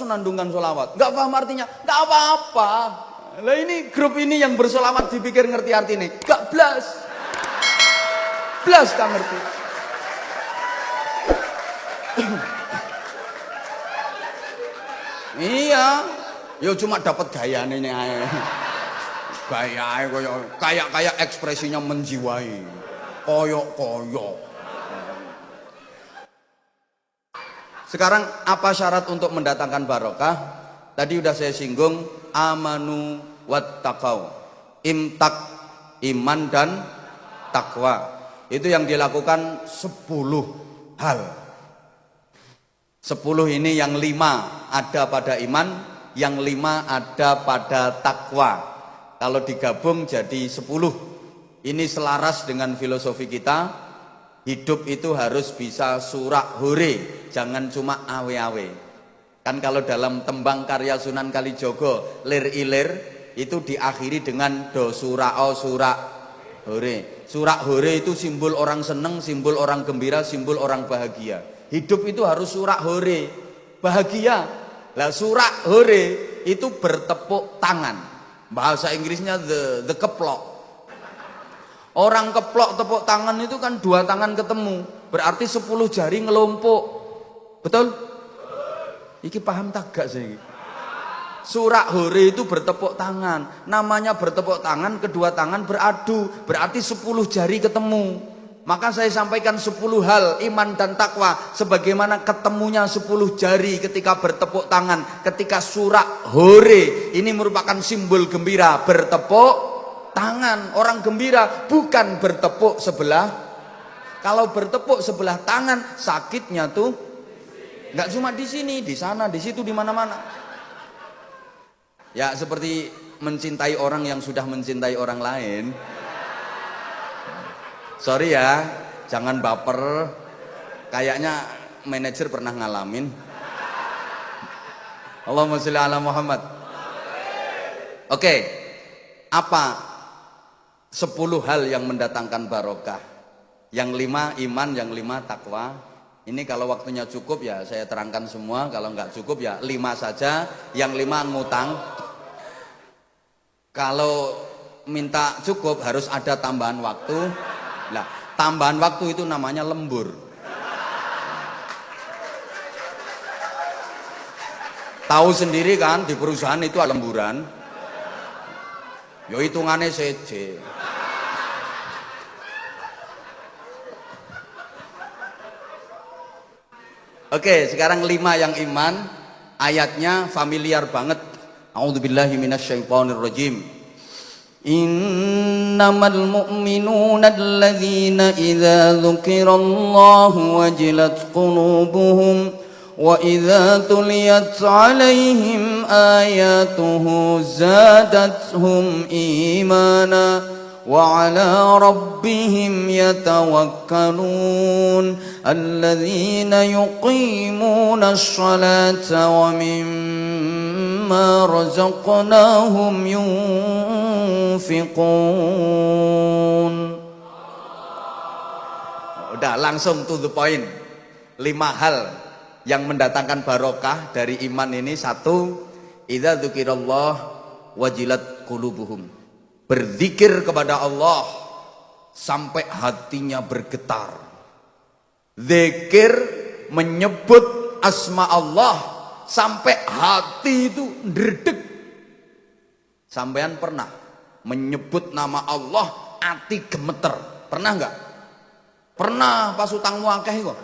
senandungan sholawat. Nggak paham artinya, nggak apa-apa. Lah ini grup ini yang bersolawat dipikir ngerti artinya. Nggak blas. Blas kan ngerti. Iya. Yo cuma dapat gaya ini aja. Gaya kayak ekspresinya menjiwai. Koyok. Sekarang apa syarat untuk mendatangkan barokah? Tadi udah saya singgung, amanu wattaqau. Imtak, iman dan takwa. Itu yang dilakukan 10 hal. 10 ini yang 5 ada pada iman, yang 5 ada pada takwa. Kalau digabung jadi 10. Ini selaras dengan filosofi kita. Hidup itu harus bisa surak hore, jangan cuma awe-awe. Kan kalau dalam tembang karya Sunan Kalijogo, lir ilir, itu diakhiri dengan do surao surak hore. Surak hore itu simbol orang seneng, simbol orang gembira, simbol orang bahagia. Hidup itu harus surak hore, bahagia. Lah surak hore itu bertepuk tangan. Bahasa Inggrisnya the keplok. Orang keplok tepuk tangan itu kan 2 tangan ketemu. Berarti 10 jari ngelompok. Betul? Iki paham tak gak sih? Surak hore itu bertepuk tangan. Namanya bertepuk tangan, kedua tangan beradu. Berarti 10 jari ketemu. Maka saya sampaikan 10 hal iman dan takwa. Sebagaimana ketemunya 10 jari ketika bertepuk tangan. Ketika surak hore. Ini merupakan simbol gembira. Bertepuk tangan. Orang gembira bukan bertepuk sebelah. Kalau bertepuk sebelah tangan, sakitnya tuh nggak cuma di sini, di sana, di situ, di mana-mana. Ya seperti mencintai orang yang sudah mencintai orang lain. Sorry ya, jangan baper. Kayaknya manajer pernah ngalamin. Allahumma sholli ala Muhammad. Oke, apa 10 hal yang mendatangkan barokah? Yang 5 iman, yang 5 takwa. Ini kalau waktunya cukup ya saya terangkan semua. Kalau nggak cukup ya 5 saja. Yang 5 ngutang. Kalau minta cukup harus ada tambahan waktu. Nah, tambahan waktu itu namanya lembur. Tahu sendiri kan di perusahaan itu ada lemburan. Yo hitungannya seje. Oke, sekarang 5 yang iman. Ayatnya familiar banget. A'udzubillahi minasyaitonirrajim. Innamal mu'minuna alladzina idza dzukirallahu wajilat qulubuhum wa idza tuliyat 'alaihim ayatuhu zadatuhum imana وعلى ربهم يتوكلون الذين يقيمون الصلاة ومما رزقناهم ينفقون. Udah langsung to the point. 5 hal yang mendatangkan barokah dari iman ini. 1, idza dzukirallah wajilat qulubuhum. Berzikir kepada Allah sampai hatinya bergetar. Zikir menyebut asma Allah sampai hati itu ndredeg. Sampean pernah menyebut nama Allah hati gemeter? Pernah enggak? Pernah pas utangmu akeh kok.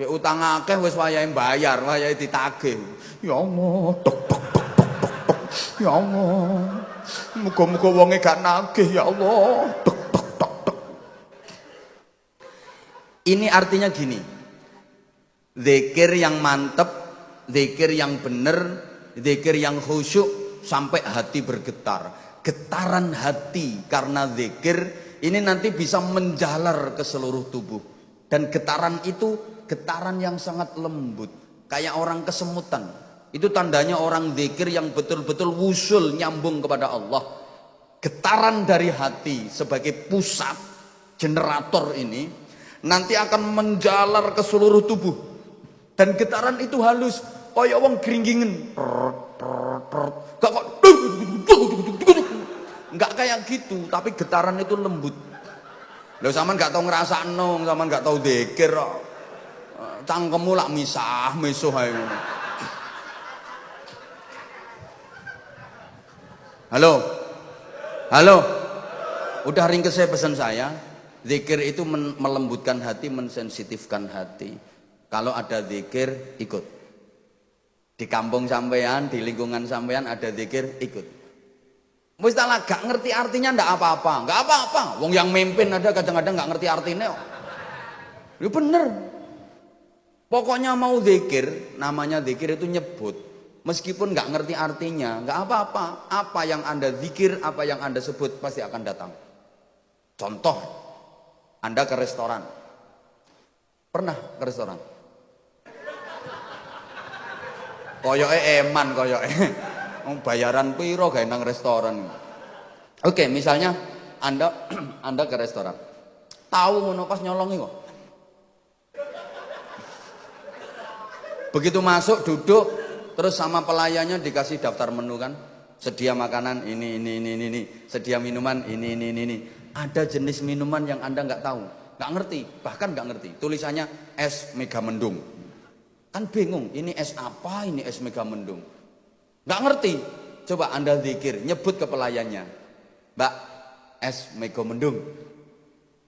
Ke utang akeh wis wayahe bayar, wayahe ditagih. Ya Allah, tok tok tok tok tok. Ya Allah. Muga-muga wonge gak nagih ya Allah. Tek tek tek tek. Ini artinya gini. Zikir yang mantep, zikir yang bener, zikir yang khusyuk sampai hati bergetar. Getaran hati karena zikir ini nanti bisa menjalar ke seluruh tubuh. Dan getaran itu getaran yang sangat lembut, kayak orang kesemutan. Itu tandanya orang zikir yang betul-betul wusul, nyambung kepada Allah. Getaran dari hati sebagai pusat generator ini nanti akan menjalar ke seluruh tubuh. Dan getaran itu halus, kaya wong gringgingen. Gak kok enggak kayak gitu, tapi getaran itu lembut. Lho sampean gak tau ngrasakno, sampean gak tau dzikir kok. Cangkemmu lak misah mesuh ae ngono. Halo. Halo. Udah ringkes saya pesan saya. Zikir itu melembutkan hati, mensensitifkan hati. Kalau ada zikir, ikut. Di kampung sampean, di lingkungan sampean ada zikir, ikut. Mustalah gak ngerti artinya ndak apa-apa, nggak apa-apa. Wong yang mimpin ada kadang-kadang nggak ngerti artinya. Ya bener. Pokoknya mau zikir, namanya zikir itu nyebut. Meskipun nggak ngerti artinya, nggak apa-apa. Apa yang Anda zikir, apa yang Anda sebut pasti akan datang. Contoh, Anda ke restoran. Pernah ke restoran? Koyoke eman koyoke. Bayaran piro gawe nang restoran. Oke, misalnya Anda ke restoran. Tahu ngono pas nyolongi kok. Begitu masuk duduk terus sama pelayannya dikasih daftar menu kan. Sedia makanan ini. Sedia minuman ini. Ada jenis minuman yang Anda nggak tahu, nggak ngerti, bahkan nggak ngerti. Tulisannya es mega mendung. Kan bingung, ini es apa, ini es mega mendung. Nggak ngerti. Coba Anda zikir, nyebut ke pelayannya. Mbak, es mega mendung.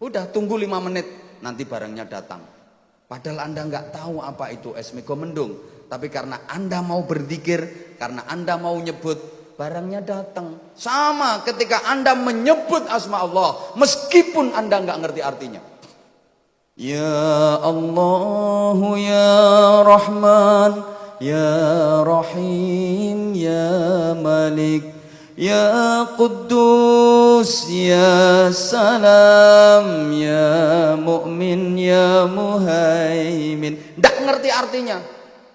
Udah tunggu 5 menit, nanti barangnya datang. Padahal Anda nggak tahu apa itu es mega mendung. Tapi karena Anda mau berzikir, karena Anda mau nyebut, barangnya datang. Sama ketika Anda menyebut asma Allah, meskipun Anda nggak ngerti artinya. Ya Allah, ya Rahman, ya Rahim, ya Malik, ya Quddus, ya Salam, ya Mu'min, ya Muhaimin. Nggak ngerti artinya.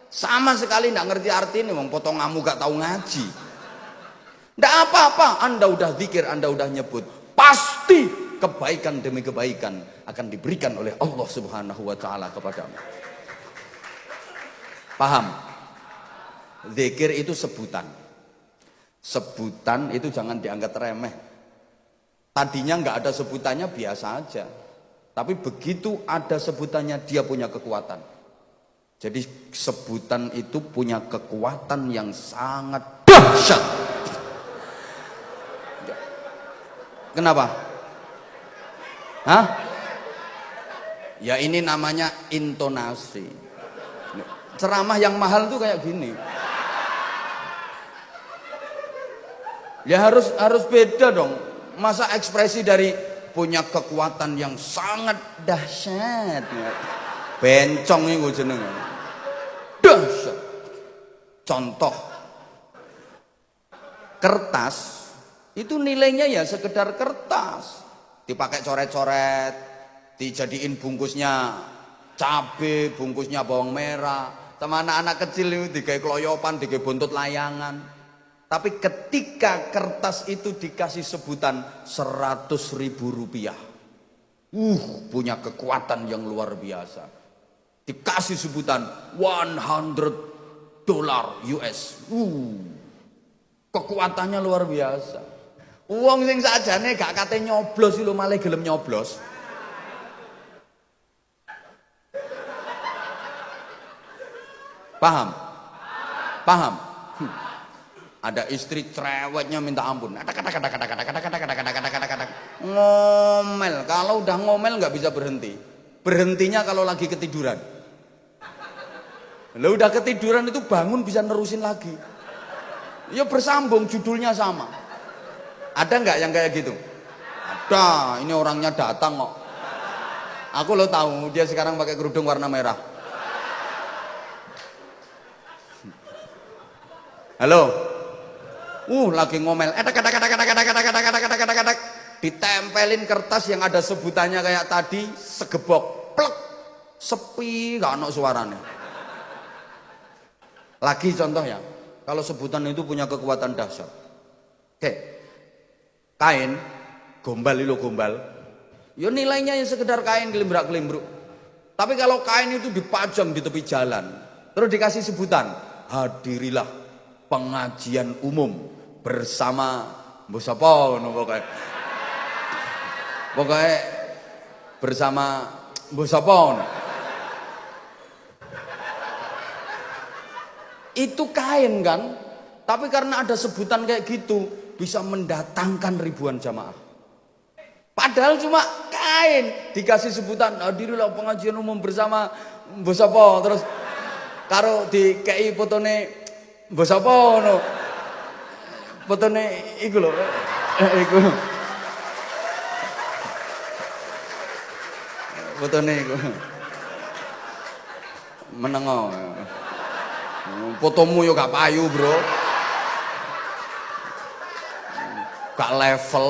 Sama sekali nggak ngerti artinya. Wong potonganmu gak tahu ngaji. Nggak apa-apa. Anda udah zikir, Anda udah nyebut. Pasti kebaikan demi kebaikan akan diberikan oleh Allah Subhanahu wa taala kepadamu. Paham? Zikir itu sebutan. Sebutan itu jangan dianggap remeh. Tadinya nggak ada sebutannya biasa aja. Tapi begitu ada sebutannya dia punya kekuatan. Jadi sebutan itu punya kekuatan yang sangat dahsyat. Kenapa? Hah? Ya ini namanya intonasi. Ceramah yang mahal tuh kayak gini. Ya harus beda dong. Masa ekspresi dari punya kekuatan yang sangat dahsyat. Bencong iku jenenge. Dahsyat. Contoh. Kertas itu nilainya ya sekedar kertas. Dipakai coret-coret, dijadiin bungkusnya cabe, bungkusnya bawang merah. Sama anak-anak kecil itu digawe kloyopan, digawe buntut layangan. Tapi ketika kertas itu dikasih sebutan 100.000 rupiah, punya kekuatan yang luar biasa. Dikasih sebutan $100 US, kekuatannya luar biasa. Uang sing sajane gak kate nyoblos lho malah gelem nyoblos. Paham? Paham? Ada istri cerewetnya minta ampun. Ngomel. Kalau udah ngomel nggak bisa berhenti. Berhentinya kalau lagi ketiduran. Lalu udah ketiduran itu bangun bisa nerusin lagi. Ya bersambung, judulnya sama. Ada nggak yang kayak gitu? Ada. Ini orangnya datang kok. Aku lo tahu dia sekarang pakai kerudung warna merah. Halo. Lagi ngomel. Ditempelin kertas yang ada sebutannya kayak tadi, segebok, plek, sepi, gak ono suaranya. Lagi contoh ya, kalau sebutan itu punya kekuatan dahsyat. Oke, kain, gombal itu gombal. Ya nilainya yang sekedar kain gelimbrak-gelimbruk. Tapi kalau kain itu dipajang di tepi jalan, terus dikasih sebutan hadirilah pengajian umum bersama mbok sapa ngono pokoke. Pokoke bersama mbok sapa ngono. Itu kain kan, tapi karena ada sebutan kayak gitu bisa mendatangkan ribuan jamaah. Padahal cuma kain, dikasih sebutan hadirilah pengajian umum bersama mbok sapa, terus karo dikei fotone mbok sapa ngono. Fotone iku lho. Iku. Fotone iku. Menengo. Fotomu yo gak payu, Bro. Gak level.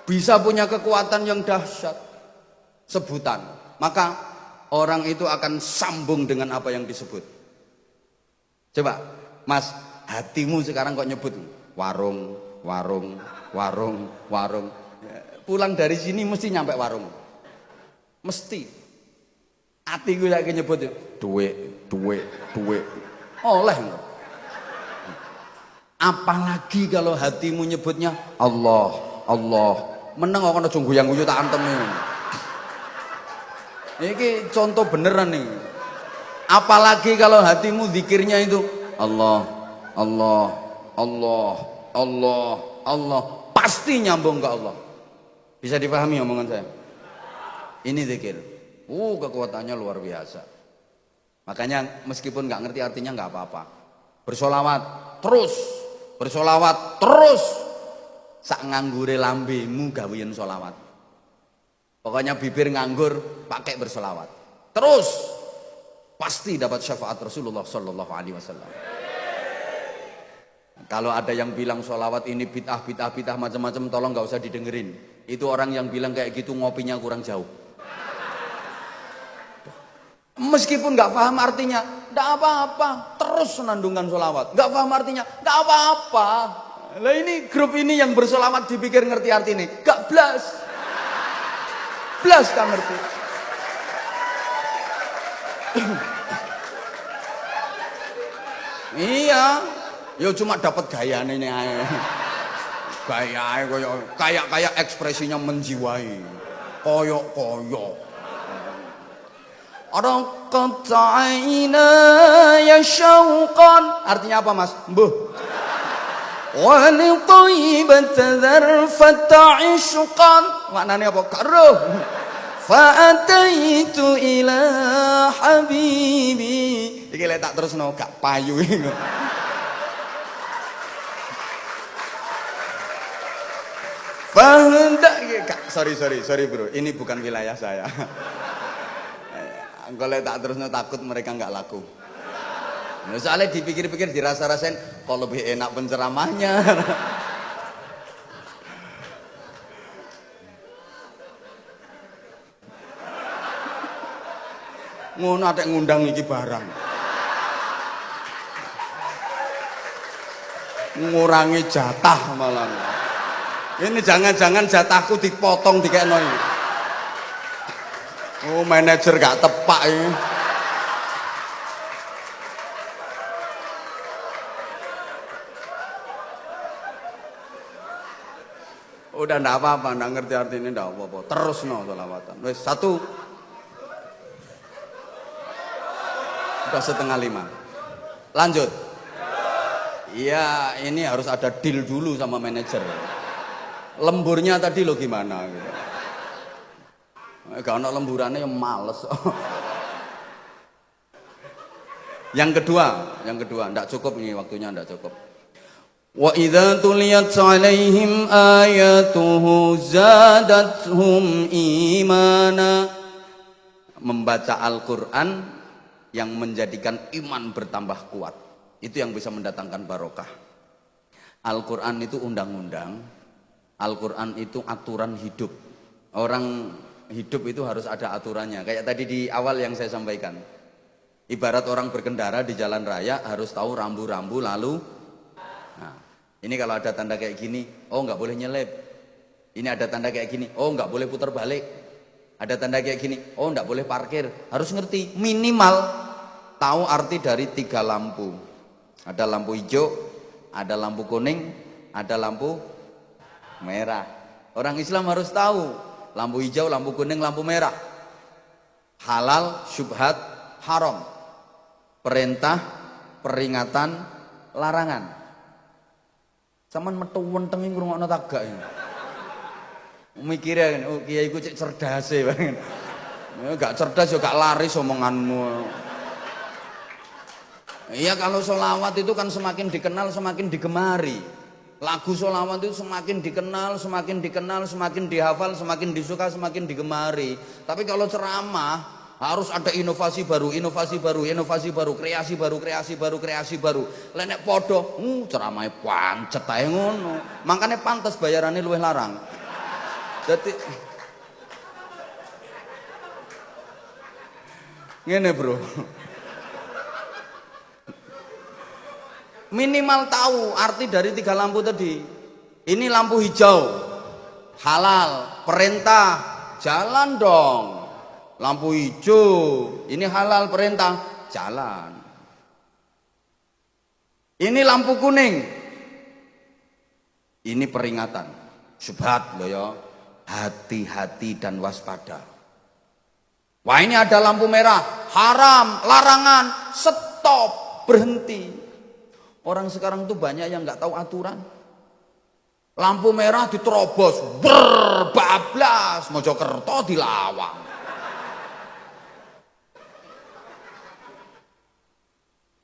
Bisa punya kekuatan yang dahsyat. Sebutan. Maka orang itu akan sambung dengan apa yang disebut. Coba, Mas, hatimu sekarang kok nyebut warung, warung, warung, warung. Pulang dari sini mesti nyampe warung. Mesti. Hatiku lagi nyebut duit, duit, duit. Oleh enggak? Apalagi kalau hatimu nyebutnya Allah, Allah. Meneng kok ana guyang-guyu tak antem iki. Ini contoh beneran nih. Apalagi kalau hatimu zikirnya itu Allah, Allah, Allah, Allah, Allah. Pasti nyambung ke Allah. Bisa dipahami omongan saya? Ini zikir. Kekuatannya luar biasa. Makanya meskipun nggak ngerti artinya nggak apa-apa. Bersolawat terus, bersolawat terus. Sak nganggure lambemu gawean solawat. Pokoknya bibir nganggur, pakai bersolawat. Terus pasti dapat syafaat Rasulullah Sallallahu Alaihi Wasallam. Kalau ada yang bilang solawat ini bid'ah, bid'ah, bid'ah macam-macam, tolong nggak usah didengerin. Itu orang yang bilang kayak gitu ngopinya kurang jauh. Meskipun nggak paham artinya, nggak apa-apa. Terus senandungkan solawat. Nggak paham artinya, nggak apa-apa. Lah ini grup ini yang bersolawat dipikir ngerti arti ini, nggak blas. Blas gak ngerti. Iya, yo cuma dapat gaya ini aja. Gaya kayak ekspresinya menjiwai. Koyok. Orang qata'ina ya syauqan. Artinya apa, Mas? Mbuh. Wa li thayyibat dzarfata ishqan. Maknanya apa? Karo. Fa'ataitu ila habibi. Iki lek tak terusno gak payu iki. Fahendak sorry bro, ini bukan wilayah saya. Kalau tak terusno takut mereka nggak laku. Soalnya dipikir-pikir dirasa-rasain kok lebih enak penceramahnya. Ngono atek ngundang iki barang. Ngurangi jatah malah. Ini jangan-jangan jatahku dipotong dikekno iki. Oh, manajer gak tepak ini. Udah ndak apa-apa, ndak ngerti artinya ndak apa-apa. Terus no sholawatan. Wes 1. Udah 4:30. Lanjut. Iya, ini harus ada deal dulu sama manajer. Lemburnya tadi lo gimana gitu. Gak ada lemburannya yang males. Yang kedua, ndak cukup nih waktunya, ndak cukup. Wa idza tuliyat 'alaihim ayatuhu zadatuhum imana. Membaca Al-Qur'an yang menjadikan iman bertambah kuat. Itu yang bisa mendatangkan barokah. Al-Qur'an itu undang-undang. Al-Qur'an itu aturan hidup. Orang hidup itu harus ada aturannya. Kayak tadi di awal yang saya sampaikan. Ibarat orang berkendara di jalan raya harus tahu rambu-rambu lalu. Nah, ini kalau ada tanda kayak gini, oh nggak boleh nyelip. Ini ada tanda kayak gini, oh nggak boleh putar balik. Ada tanda kayak gini, oh enggak boleh parkir. Harus ngerti, minimal tahu arti dari 3 lampu. Ada lampu hijau, ada lampu kuning, ada lampu merah. Orang Islam harus tahu lampu hijau, lampu kuning, lampu merah. Halal, syubhat, haram. Perintah, peringatan, larangan. Saman metu wentengi ngrungokno tagak. Mikirnya kan, oh kiai ku cek cerdas e. Gak cerdas ya gak laris omonganmu. Iya, kalau sholawat itu kan semakin dikenal semakin digemari. Lagu sholawat itu semakin dikenal, semakin dihafal, semakin disuka, semakin digemari. Tapi kalau ceramah harus ada inovasi baru, kreasi baru. Lenek podo, ceramahnya pancet ae ngono. Makanya pantas bayarannya luwih larang. Jadi ngene bro, minimal tahu arti dari 3 lampu tadi. Ini lampu hijau, halal, perintah, jalan dong. Lampu hijau, ini halal, perintah, jalan. Ini lampu kuning, ini peringatan, syubhat loh ya, hati-hati dan waspada. Wah, ini ada lampu merah, haram, larangan, stop, berhenti. Orang sekarang tuh banyak yang nggak tahu aturan. Lampu merah diterobos, bablas, Mojokerto dilawang.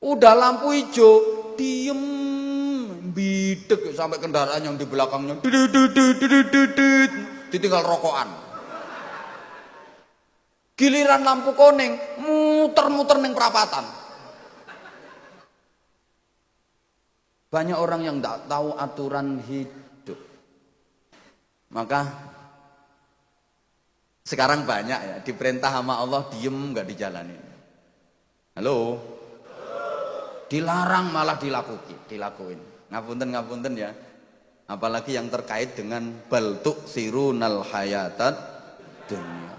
Udah lampu hijau, diem, bidek sampai kendaraan yang di belakangnya, ditinggal rokokan. Giliran lampu kuning, muter-muter neng perapatan. Banyak orang yang tidak tahu aturan hidup. Maka sekarang banyak ya diperintah sama Allah diem nggak dijalani. Halo, dilarang malah dilakuin. Ngapunten ya. Apalagi yang terkait dengan baltuk sirunal hayatat dunia.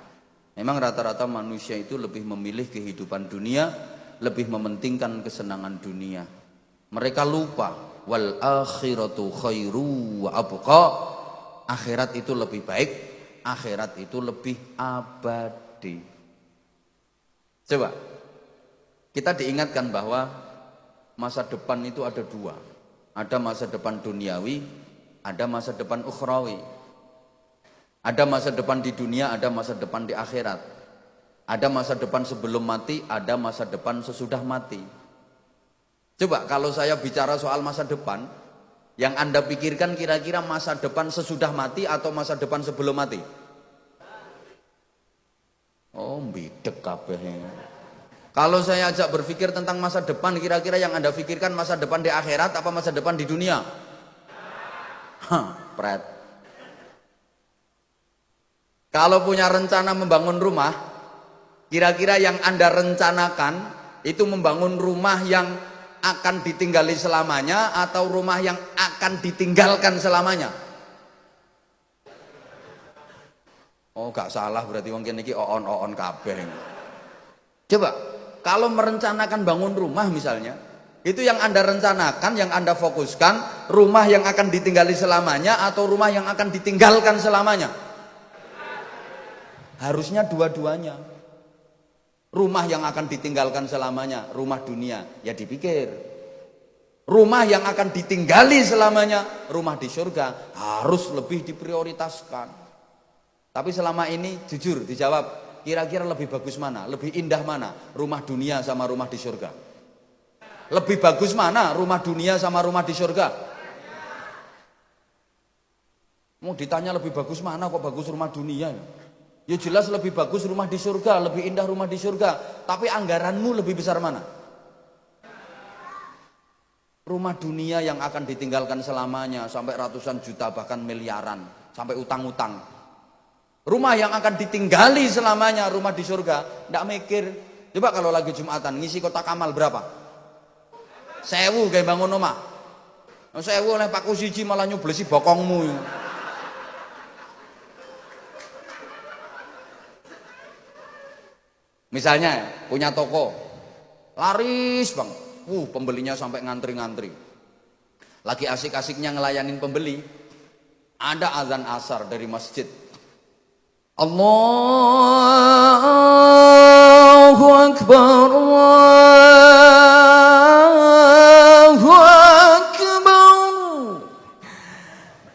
Memang rata-rata manusia itu lebih memilih kehidupan dunia, lebih mementingkan kesenangan dunia. Mereka lupa wal akhiratu khairu wa abqa. Akhirat itu lebih baik, akhirat itu lebih abadi. Coba kita diingatkan bahwa masa depan itu ada 2. Ada masa depan duniawi, ada masa depan ukhrawi. Ada masa depan di dunia, ada masa depan di akhirat. Ada masa depan sebelum mati, ada masa depan sesudah mati. Coba kalau saya bicara soal masa depan, yang Anda pikirkan kira-kira masa depan sesudah mati atau masa depan sebelum mati? Oh, bidek kabeh. Kalau saya ajak berpikir tentang masa depan, kira-kira yang Anda pikirkan masa depan di akhirat apa masa depan di dunia? Pret. Kalau punya rencana membangun rumah, kira-kira yang Anda rencanakan itu membangun rumah yang akan ditinggali selamanya atau rumah yang akan ditinggalkan selamanya? Oh, gak salah berarti wong kene iki oon kabeh. Coba, kalau merencanakan bangun rumah misalnya, itu yang Anda rencanakan, yang Anda fokuskan, rumah yang akan ditinggali selamanya atau rumah yang akan ditinggalkan selamanya? Harusnya dua-duanya. Rumah yang akan ditinggalkan selamanya, rumah dunia, ya dipikir. Rumah yang akan ditinggali selamanya, rumah di surga, harus lebih diprioritaskan. Tapi selama ini jujur dijawab, kira-kira lebih bagus mana, lebih indah mana, rumah dunia sama rumah di surga? Lebih bagus mana, rumah dunia sama rumah di surga? Mau ditanya lebih bagus mana, kok bagus rumah dunia? Ya jelas lebih bagus rumah di surga, lebih indah rumah di surga. Tapi anggaranmu lebih besar mana? Rumah dunia yang akan ditinggalkan selamanya, sampai ratusan juta bahkan miliaran, sampai utang-utang. Rumah yang akan ditinggali selamanya, rumah di surga, ndak mikir. Coba kalau lagi Jumatan, ngisi kotak amal berapa? 1000 kayak bangun omah. 1000 oleh Pak Kusiji malah nyublesi bokongmu. Misalnya punya toko, laris bang, pembelinya sampai ngantri-ngantri. Lagi asik-asiknya ngelayanin pembeli, ada azan asar dari masjid. Allahu Akbar, Allahu Akbar.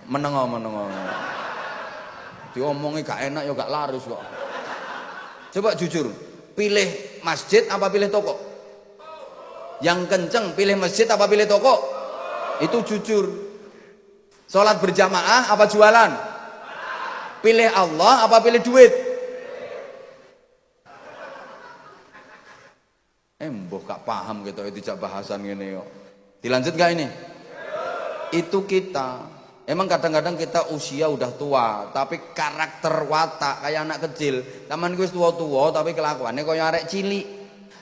Menengok. Diomongi gak enak ya gak laris kok. Coba jujur, pilih masjid apa pilih toko? Yang kenceng pilih masjid apa pilih toko? Itu jujur. Sholat berjamaah apa jualan? Pilih Allah apa pilih duit? Mbah gak paham gitu, itu jak bahasan gini kok. Dilanjut gak ini? Itu kita. Emang kadang-kadang kita usia udah tua, tapi karakter watak kayak anak kecil. Taman gue tua-tua tapi kelakuannya kayak arek cilik.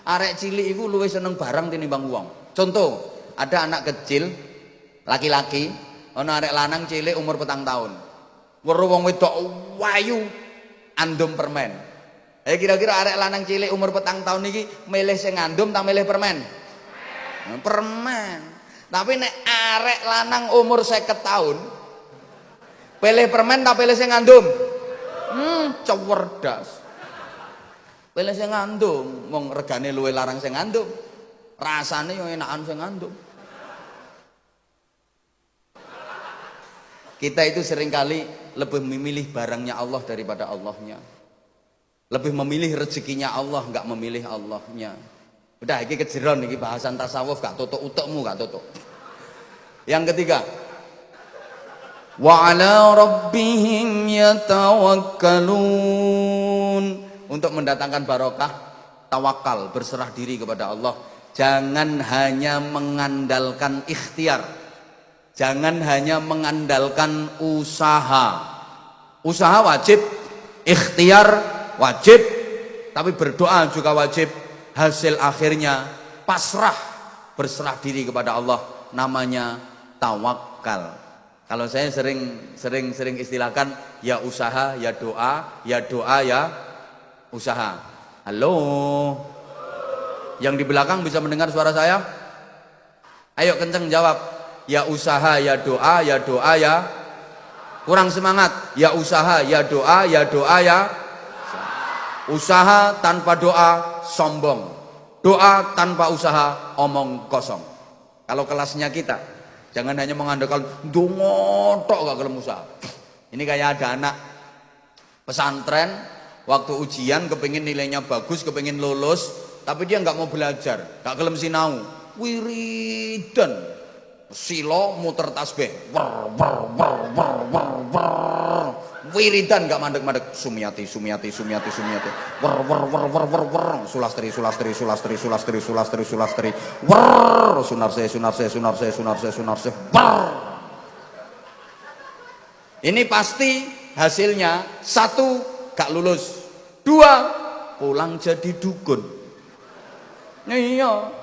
Arek cilik itu luwih seneng barang tinimbang wong. Contoh, ada anak kecil laki-laki, ana arek lanang cilik umur 4 tahun. Weruh wong wedok wayu andum permen. Kira-kira arek lanang cilik umur 4 tahun niki milih sing ngandum tak milih permen? Permen. Tapi nek arek lanang umur 50 tahun pilih permen tak pilih sing ngandum? Cewerdas. Pilih sing ngandum, wong regane luwih larang sing ngandum. Rasane yo enakan sing ngandum. Kita itu seringkali lebih memilih barangnya Allah daripada Allahnya. Lebih memilih rezekinya Allah, enggak memilih Allahnya. Udah iki kejeron iki bahasan tasawuf gak tutuk utekmu gak tutuk. Yang ketiga, wa ala rabbihim yatawakkalun. Untuk mendatangkan barokah, tawakal, berserah diri kepada Allah. Jangan hanya mengandalkan ikhtiar. Jangan hanya mengandalkan usaha. Usaha wajib, ikhtiar wajib, tapi berdoa juga wajib. Hasil akhirnya pasrah, berserah diri kepada Allah, namanya tawakal. Kalau saya sering istilahkan, ya usaha ya doa, ya doa ya usaha. Halo, yang di belakang bisa mendengar suara saya? Ayo kenceng jawab. Ya usaha ya doa, ya doa ya. Kurang semangat. Ya usaha ya doa, ya doa ya. Usaha tanpa doa sombong, doa tanpa usaha omong kosong. Kalau kelasnya kita, jangan hanya mengandalkan dongo tok gak gelem usaha. Ini kayak ada anak pesantren waktu ujian kepingin nilainya bagus, kepingin lulus, tapi dia nggak mau belajar, gak gelem sinau, wiridan silo muter tasbih, wiridan gak mandek-mandek, Sumiati, Sulastri, Sunarse. Ini pasti hasilnya, 1 gak lulus, 2 pulang jadi dukun. Iya,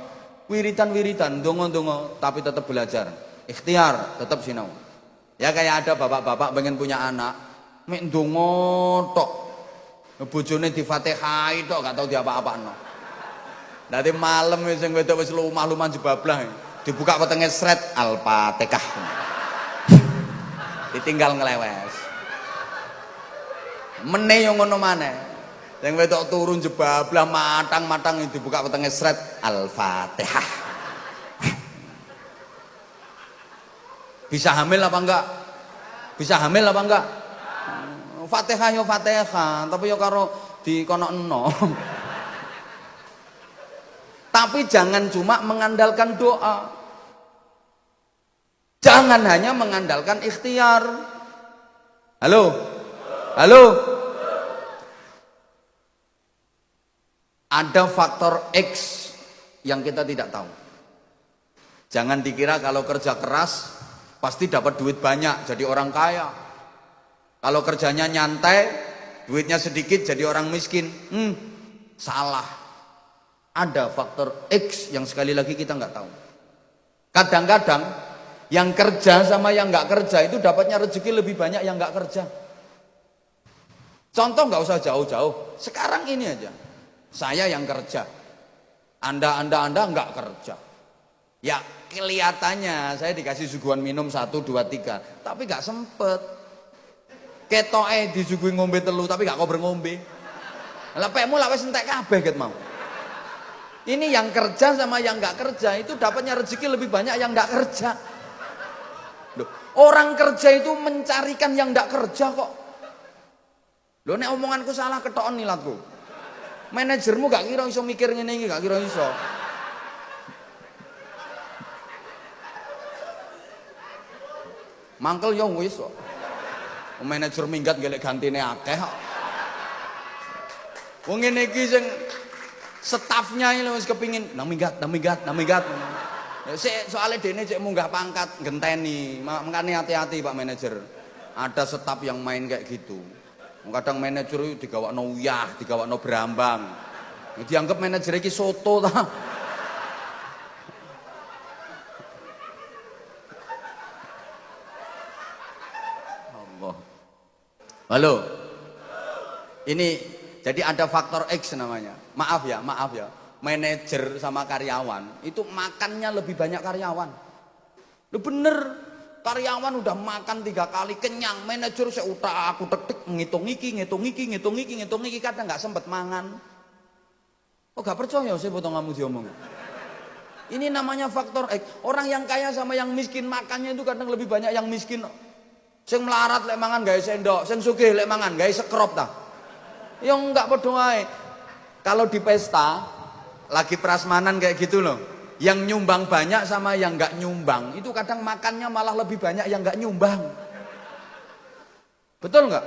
wiridan, dongo, tapi tetap belajar, ikhtiar, tetap sinau. Ya kayak ada bapak-bapak pengen punya anak, mek dongo tok, bojone difatihai tok, gak tau diapa-apano. Nanti malam sing wedok wis lumah-lumah jebablah, dibuka wetenge sret Al-Fatihah. Ditinggal ngelewes. Meneh yo ngono maneh. Sing wedok turun jebablah matang-matang dibuka wetenge sret Al-Fatihah. Bisa hamil apa enggak? Bisa hamil apa enggak? Fatihah yo Fatihah, tapi yo karo dikonokno. Tapi jangan cuma mengandalkan doa. Jangan hanya mengandalkan ikhtiar. Halo? Ada faktor X yang kita tidak tahu. Jangan dikira kalau kerja keras pasti dapat duit banyak jadi orang kaya. Kalau kerjanya nyantai, duitnya sedikit jadi orang miskin. Salah. Ada faktor X yang sekali lagi kita nggak tahu. Kadang-kadang yang kerja sama yang nggak kerja itu dapatnya rezeki lebih banyak yang nggak kerja. Contoh nggak usah jauh-jauh. Sekarang ini aja. Saya yang kerja. Anda enggak kerja. Ya kelihatannya saya dikasih suguhan minum 1, 2, 3, tapi gak sempet. Ketoke disuguhi ngombe 3 tapi gak kober ngombe. Lah pekmu lak wis entek kabeh ket mau. Ini yang kerja sama yang gak kerja itu dapatnya rezeki lebih banyak yang gak kerja. Loh, orang kerja itu mencarikan yang gak kerja kok. Loh nek omonganku salah ketoken nilatku. Manajermu gak kira iso mikir ngene iki, gak kira iso. Mangkel yo wis kok. Manajer minggat golek gantine akeh kok. Wong ngene iki sing stafnya ini wis kepingin nang minggat. Soalnya dene cek munggah pangkat genteni. Makane hati-hati Pak manajer. Ada staf yang main kayak gitu. Kadang manajer itu digawakno uyah, digawakno berambang. Dianggap manajer iki soto ta. Allah. Halo. Ini jadi ada faktor X namanya. Maaf ya. Manajer sama karyawan itu makannya lebih banyak karyawan. Lu bener. Karyawan udah makan 3 kali kenyang, manajer saya utak aku tek ngitung iki kadang nggak sempet mangan. Oh gak percaya saya potong kamu diomong. Ini namanya faktor X. Orang yang kaya sama yang miskin makannya itu kadang lebih banyak yang miskin. Sing melarat lek mangan gawe sendok, sing sugih lek mangan gawe sekrop ta. Ya enggak padha wae. Kalau di pesta lagi prasmanan kayak gitu loh. Yang nyumbang banyak sama yang nggak nyumbang itu kadang makannya malah lebih banyak yang nggak nyumbang. Betul nggak?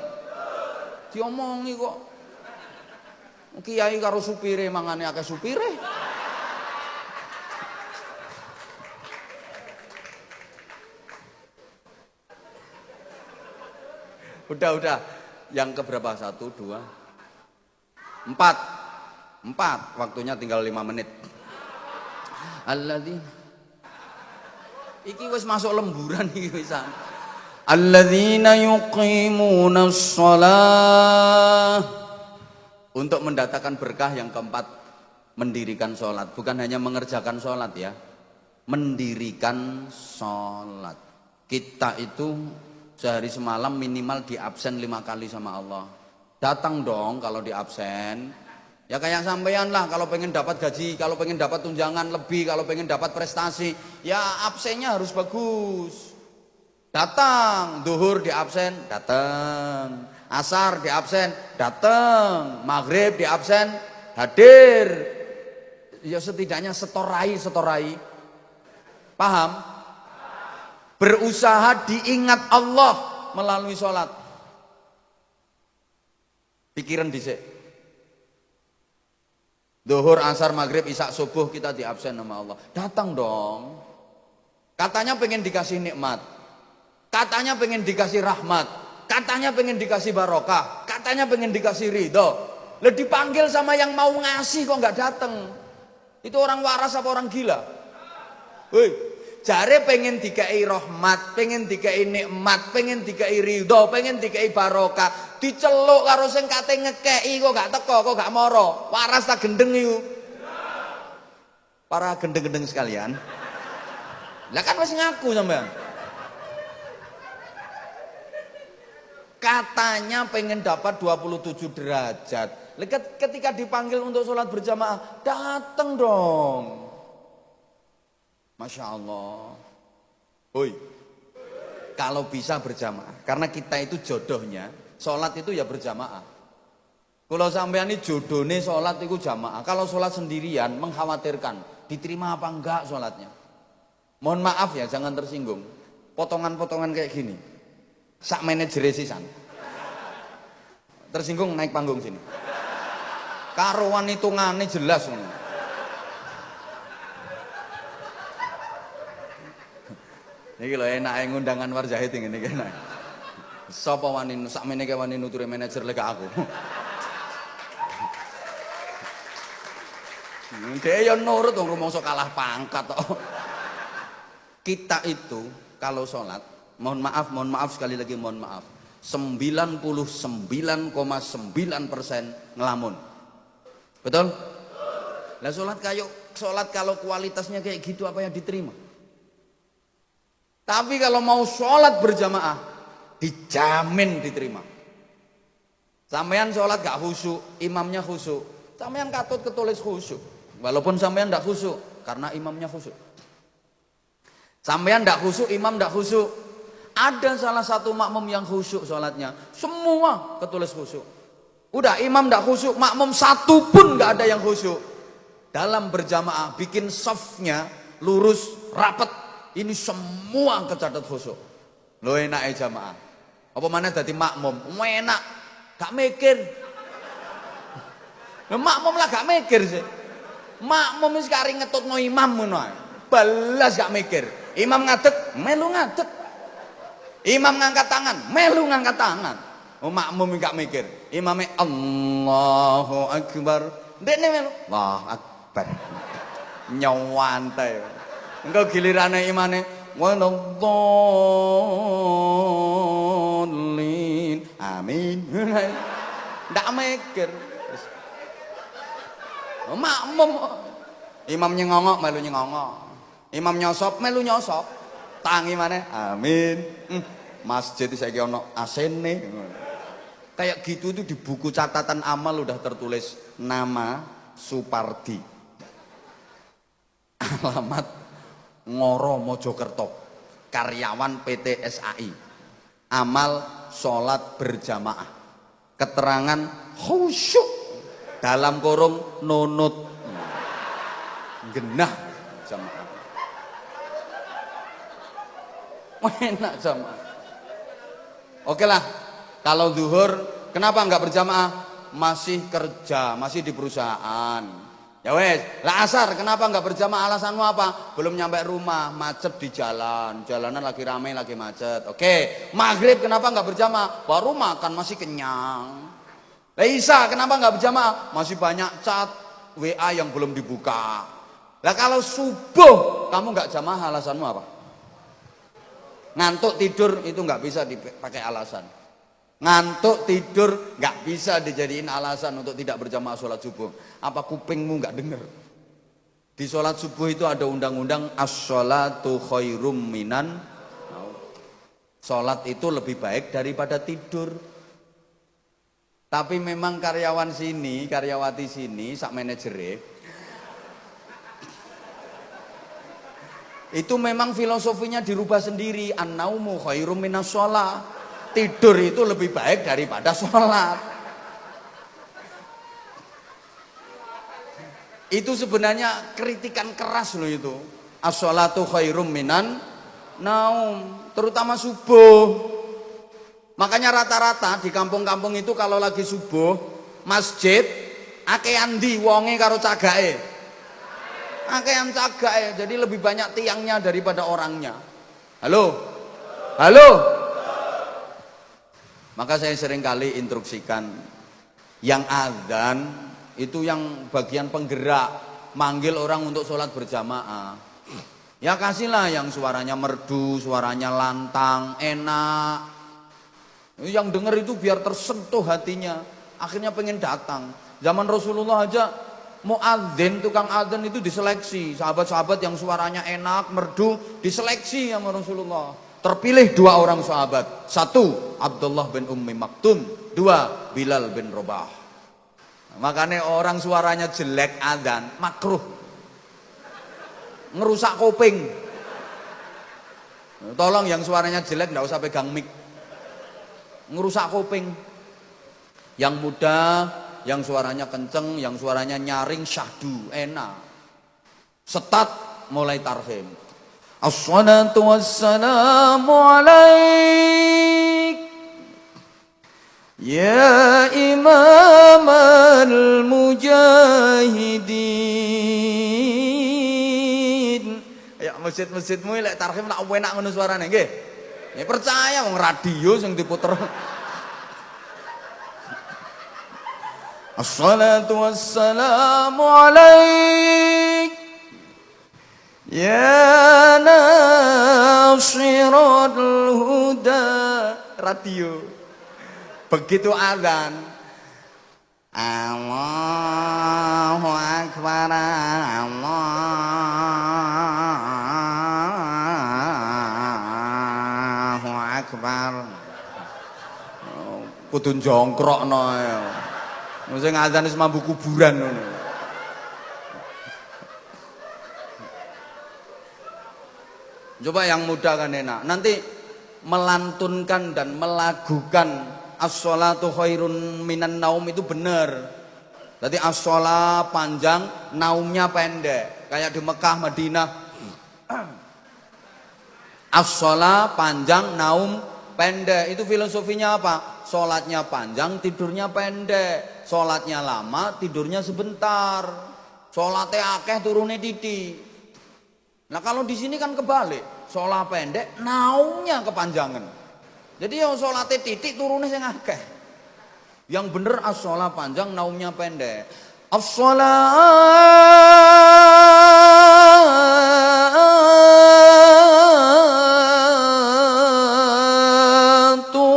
Diomongi kok. Kiai karo supire mangane akeh supire. Udah. Yang keberapa? 1, 2, 4. Waktunya tinggal 5 menit. Alladzina iki wis masuk lemburan iki wisan. Alladzina yuqimunas shalah. Untuk mendatangkan berkah yang keempat, mendirikan sholat. Bukan hanya mengerjakan sholat ya, mendirikan sholat. Kita itu sehari semalam minimal di absen 5 kali sama Allah. Datang dong kalau di absen. Ya kayak sampean lah, kalau pengen dapat gaji, kalau pengen dapat tunjangan lebih, kalau pengen dapat prestasi, ya absennya harus bagus. Datang, duhur di absen, datang. Asar di absen, datang. Maghrib di absen, hadir. Ya setidaknya setorai. Paham? Berusaha diingat Allah melalui sholat. Pikiran dhisik. Duhur, asar, maghrib, isya, subuh kita di absen sama Allah. Datang dong. Katanya pengen dikasih nikmat. Katanya pengen dikasih rahmat. Katanya pengen dikasih barokah. Katanya pengen dikasih ridho. Lah dipanggil sama yang mau ngasih kok nggak datang. Itu orang waras apa orang gila? Woi, jare pengen dikai rahmat, pengen dikai nikmat, pengen dikai ridho, pengen dikai barokah. Diceluk karo sing kate ngekeki kok gak teko, kok gak moro. Waras ta gendeng iku. Para gendeng-gendeng sekalian. Lah kan wis ngaku sampean. Katanya pengen dapat 27 derajat. Ketika dipanggil untuk sholat berjamaah, datang dong. Masya Allah. Oi, kalau bisa berjamaah, karena kita itu jodohnya, sholat itu ya berjamaah. Kalau sampean ini jodohnya sholat itu jamaah. Kalau sholat sendirian mengkhawatirkan, diterima apa enggak sholatnya. Mohon maaf ya, jangan tersinggung. Potongan-potongan kayak gini. Sak manajer sisan. Tersinggung naik panggung sini. Karuan hitungane jelas. Niki lho enake ngundangan Warjahit ngene iki enak. Sapa wani sakmene ke wani nuturi manajer lek aku. Dhek ya nurut wong rumangsa kalah pangkat kok. Kita itu kalau sholat, mohon maaf sekali lagi mohon maaf. 99,9% ngelamun. Betul? Lah sholat kalau kualitasnya kayak gitu apa yang diterima? Tapi kalau mau sholat berjamaah dijamin diterima. Sampean sholat gak khusyuk, imamnya khusyuk, sampean katut ketulis khusyuk. Walaupun sampean gak khusyuk, karena imamnya khusyuk. Sampean gak khusyuk, imam gak khusyuk. Ada salah satu makmum yang khusyuk sholatnya, semua ketulis khusyuk. Udah imam gak khusyuk, makmum satu pun gak ada yang khusyuk. Dalam berjamaah bikin safnya lurus, rapet, ini semua kecatat khusyuk. Lo enak jamaah. Apa mana dadi makmum? Enak, gak mikir. Makmum lah gak mikir sih. Makmum wis kari ngetutno imam ngono ae. Balas gak mikir. Imam ngadeg, melu ngadeg. Imam ngangkat tangan, melu ngangkat tangan. Oh, makmum gak mikir. Imame Allahu Akbar. Ndekne melu, Allahu Akbar. Nyawantai. Engko gilirane imane waladzallin. Amin. Ndak mikir. Oh, makmum. Imam nyengongok melu nyengongok. Imam nyosop melu nyosop. Tangi mana? Amin. Masjid saiki ono asene. Kayak gitu itu di buku catatan amal udah tertulis nama Supardi. Alamat Ngoro Mojokerto. Karyawan PT SAI. Amal sholat berjamaah. Keterangan khusyuk dalam kurung nunut. Genah jamaah. Enak jamaah. Oke lah, kalau zuhur kenapa nggak berjamaah? Masih kerja, masih di perusahaan. Ya wes, lah asar kenapa nggak berjamaah? Alasanmu apa? Belum nyampe rumah, macet di jalan, jalanan lagi ramai, lagi macet. Oke, maghrib kenapa nggak berjamaah? Baru makan masih kenyang. Lah isya kenapa nggak berjamaah? Masih banyak chat WA yang belum dibuka. Lah kalau subuh kamu nggak jamaah, alasanmu apa? Ngantuk tidur itu nggak bisa dipakai alasan. Ngantuk tidur nggak bisa dijadiin alasan untuk tidak berjamaah sholat subuh. Apa kupingmu nggak dengar? Di sholat subuh itu ada undang-undang as-sholatu khairum minan. Sholat itu lebih baik daripada tidur. Tapi memang karyawan sini, karyawati sini, sak manajernya itu memang filosofinya dirubah sendiri. An-naumu khairum minas sholat. Tidur itu lebih baik daripada sholat. Itu sebenarnya kritikan keras loh itu. As-sholatu khairum minan naum. Terutama subuh. Makanya rata-rata di kampung-kampung itu kalau lagi subuh, masjid akeh andi wonge karo cagake. Akeh cagake, jadi lebih banyak tiangnya daripada orangnya. Halo? Halo? Maka saya sering kali instruksikan yang adzan itu yang bagian penggerak, manggil orang untuk sholat berjamaah. Ya kasihlah yang suaranya merdu, suaranya lantang, enak. Yang dengar itu biar tersentuh hatinya, akhirnya pengen datang. Zaman Rasulullah aja muadzin, tukang adzan itu diseleksi. Sahabat-sahabat yang suaranya enak, merdu, diseleksi sama Rasulullah. Terpilih 2 orang sahabat. 1, Abdullah bin Ummi Maktum. 2, Bilal bin Rabah. Makanya orang suaranya jelek adzan, makruh. Ngerusak kuping. Tolong yang suaranya jelek enggak usah pegang mic. Ngerusak kuping. Yang muda, yang suaranya kenceng, yang suaranya nyaring, syahdu, enak. Setat mulai tarhim. Assalatu wassalamu alaik ya imam al-mujahidin. Ya masjid-masjidmu lek tarhim tak enak ngono suarane nggih. Ya percaya wong radio sing diputer. Assalatu wassalamu alaik ya nasirul huda. Radio begitu adzan Allahu Akbar, Allahu Akbar. Kudu jongkrokno ya. Mesti ngadzan wis mambu kuburan ngono. Coba yang muda kan enak. Nanti melantunkan dan melagukan as-sholatu khairun minan naum itu benar. Jadi as-sholat panjang, naumnya pendek. Kayak di Mekah, Madinah. As-sholat panjang, naum pendek. Itu filosofinya apa? Sholatnya panjang, tidurnya pendek. Sholatnya lama, tidurnya sebentar. Sholatnya akeh, turunnya titik. Nah kalau di sini kan kebalik, sholat pendek, naumnya kepanjangan. Jadi yang sholatnya titik, turunnya yang akeh. Yang bener as-sholat panjang, naumnya pendek. As-sholatu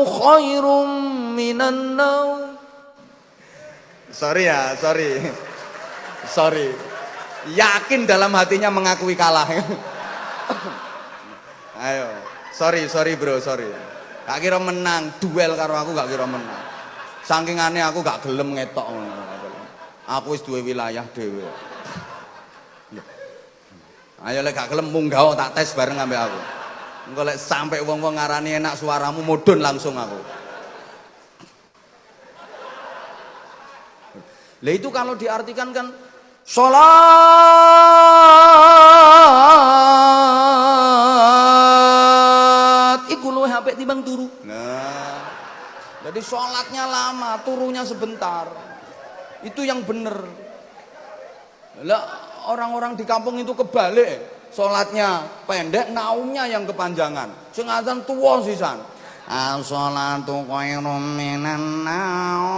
khairum minan naum. Sorry. Yakin dalam hatinya mengakui kalah. Ayo, sorry bro, sorry. Gak kira menang, duel karo aku gak kira menang. Saking aneh aku gak gelem ngetok. Aku wis duwe wilayah dhewe. Ayo lek gak gelem munggah tak tes bareng ambek aku. Engko lek sampai wong-wong ngarani enak suaramu mudhun langsung aku. Lah itu kalau diartikan kan sholat iku luwih apik timbang turu. Nah, jadi sholatnya lama, turunya sebentar. Itu yang bener. Lah orang-orang di kampung itu kebalik. Sholatnya pendek, naumnya yang kepanjangan. Sing azan tuwa sisan. As-sholatu khairum minan naum.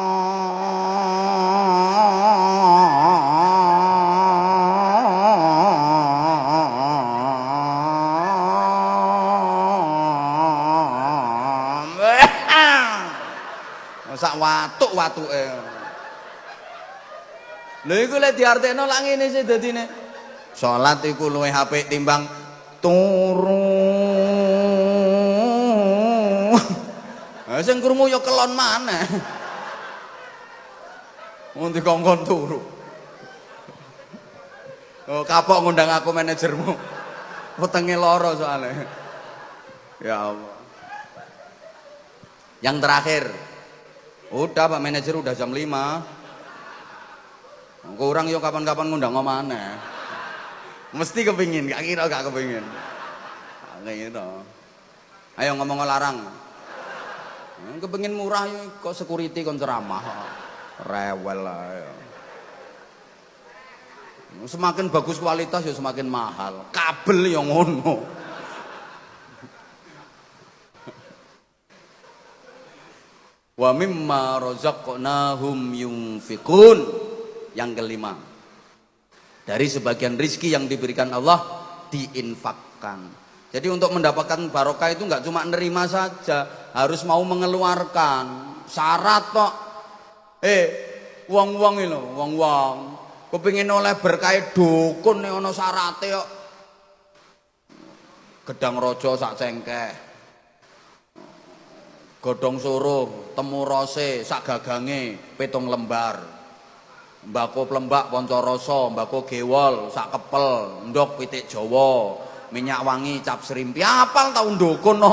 Sak watuk-watuke. Lha iku lek diartekno lak ngene sih dadine. Salat iku luwih apik timbang turu. Ha sing krungu ya kelon maneh. Wong dikongkon turu. Oh, kapok ngundang aku manajermu. Wetenge lara soalnya. Ya Allah. Yang terakhir. Udah Pak manajer udah jam 5. Kurang yuk kapan-kapan ngundang mana? Mesti kepingin, gak kira gak kepingin. Gak gitu. Ayo ngomong larang. Kepingin murah yuk, kok security kon ceramah. Rewel lah. Ya. Semakin bagus kualitas ya semakin mahal. Kabel yang ngono. Wa mimma razaqnahum yunfiqun. Yang kelima, dari sebagian rizki yang diberikan Allah diinfakkan. Jadi untuk mendapatkan barokah itu nggak cuma nerima saja, harus mau mengeluarkan. Syarat kok. Wong-wong ini loh, wong-wong kepingin oleh berkah dukun nih ono syarate kok. Gedang rojo sak cengkeh, godhong suruh, temu rose sak gagange 7 lembar. Mbako plembak ponco rasa, mbako gewol sak kepel, ndok pitik Jawa, minyak wangi cap serimpi. Apal tau ndukun no.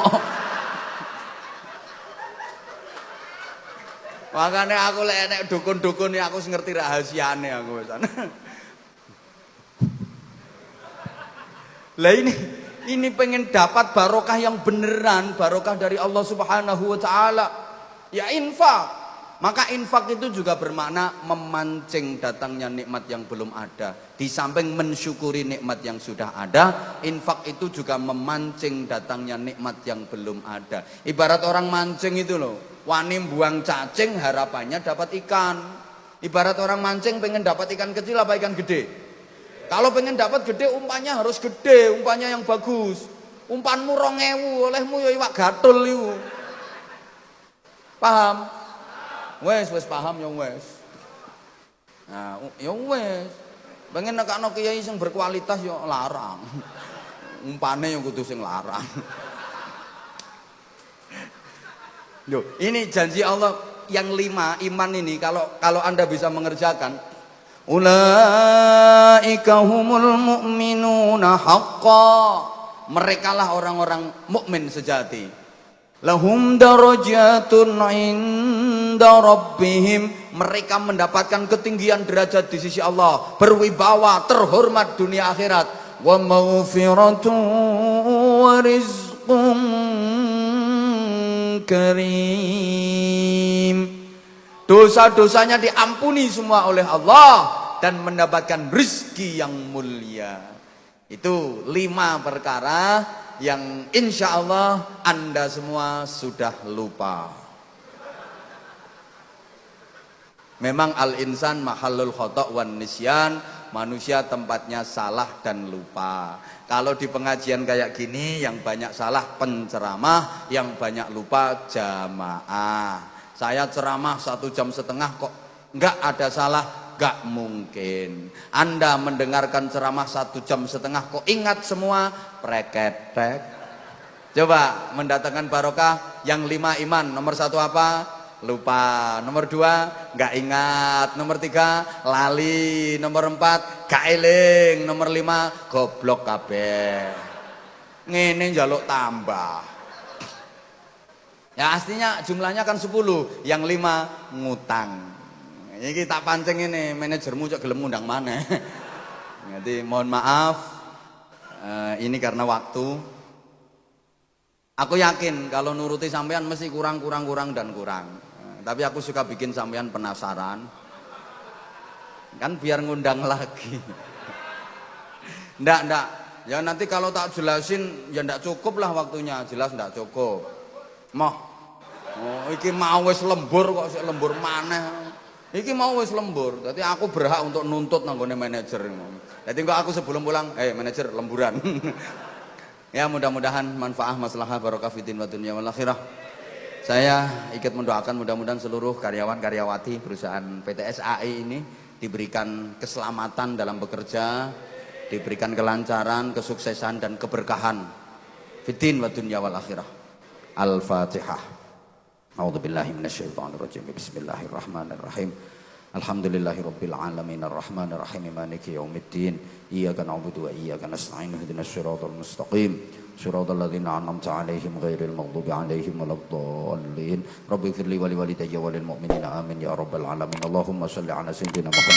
Makane aku lek enek dukun-dukun iki aku ngerti rahasiane aku pisan. Lah ini pengen dapat barokah yang beneran, barokah dari Allah Subhanahu wa taala. Ya infak. Maka infak itu juga bermakna memancing datangnya nikmat yang belum ada. Di samping mensyukuri nikmat yang sudah ada, infak itu juga memancing datangnya nikmat yang belum ada. Ibarat orang mancing itu loh, wani buang cacing harapannya dapat ikan. Ibarat orang mancing pengen dapat ikan kecil apa ikan gede. Kalau pengen dapat gede umpannya harus gede, umpannya yang bagus. Umpanmu 2.000, olehmu ya iwak gatul itu. Paham? Wes paham ya wes. Nah, ya wes. Pengen nekakno kiai sing berkualitas ya larang. Umpane yang kudu sing larang. Loh, ini janji Allah yang 5 iman ini kalau Anda bisa mengerjakan, ulaika humul mu'minuna haqqan. Merekalah orang-orang mukmin sejati. Lahum darajatun inda rabbihim. Mereka mendapatkan ketinggian derajat di sisi Allah, berwibawa, terhormat dunia akhirat. Wa maghfiratun wa rizqun karim. Dosa-dosanya diampuni semua oleh Allah dan mendapatkan rezeki yang mulia. Itu 5 perkara yang insya Allah Anda semua sudah lupa. Memang al-insan mahallul khata' wan nisyan, manusia tempatnya salah dan lupa. Kalau di pengajian kayak gini yang banyak salah penceramah, yang banyak lupa jamaah. Saya ceramah 1,5 jam kok nggak ada salah, nggak mungkin. Anda mendengarkan ceramah 1,5 jam kok ingat semua, preketek. Coba mendatangkan barokah yang 5 iman. Nomor 1 apa? Lupa. Nomor 2 nggak ingat. Nomor 3 lali. Nomor 4 gak eling. Nomor 5 goblok kabeh. Ngene njaluk tambah. Ya aslinya jumlahnya kan 10, yang 5 ngutang. Ini tak pancing ini, manajermu cok gelem ngundang mana. Jadi mohon maaf, ini karena waktu. Aku yakin kalau nuruti sampean mesti kurang dan kurang. Tapi aku suka bikin sampean penasaran. Kan biar ngundang lagi. Ndak. Ya nanti kalau tak jelasin ya ndak cukup lah waktunya, jelas ndak cukup. Oh, iki mau wis lembur kok sik lembur maneh. Iki mau wis lembur. Dadi aku berhak untuk nuntut nanggone manajer. Dadi kok aku sebelum pulang, manajer lemburan. Ya mudah-mudahan manfaat maslahah barokah fitin wa dunya wal akhirah. Saya ikut mendoakan mudah-mudahan seluruh karyawan-karyawati perusahaan PT SAE ini diberikan keselamatan dalam bekerja, diberikan kelancaran, kesuksesan dan keberkahan fitin wa dunya wal akhirah. Al-Fatihah. A'udzubillahi minasyaitonirrajim. Bismillahirrahmanirrahim. Alhamdulillahirabbil alamin arrahmanir rahim maliki yaumiddin. Iyyaka na'budu wa iyyaka nasta'in ihdinas siratal mustaqim. Siratal ladzina an'amta 'alaihim ghairil maghdubi 'alaihim waladdallin. Rabbighfirli wa liwalidayya walil mu'minina amin ya rabbal alamin. Allahumma shalli 'ala sayyidina Muhammad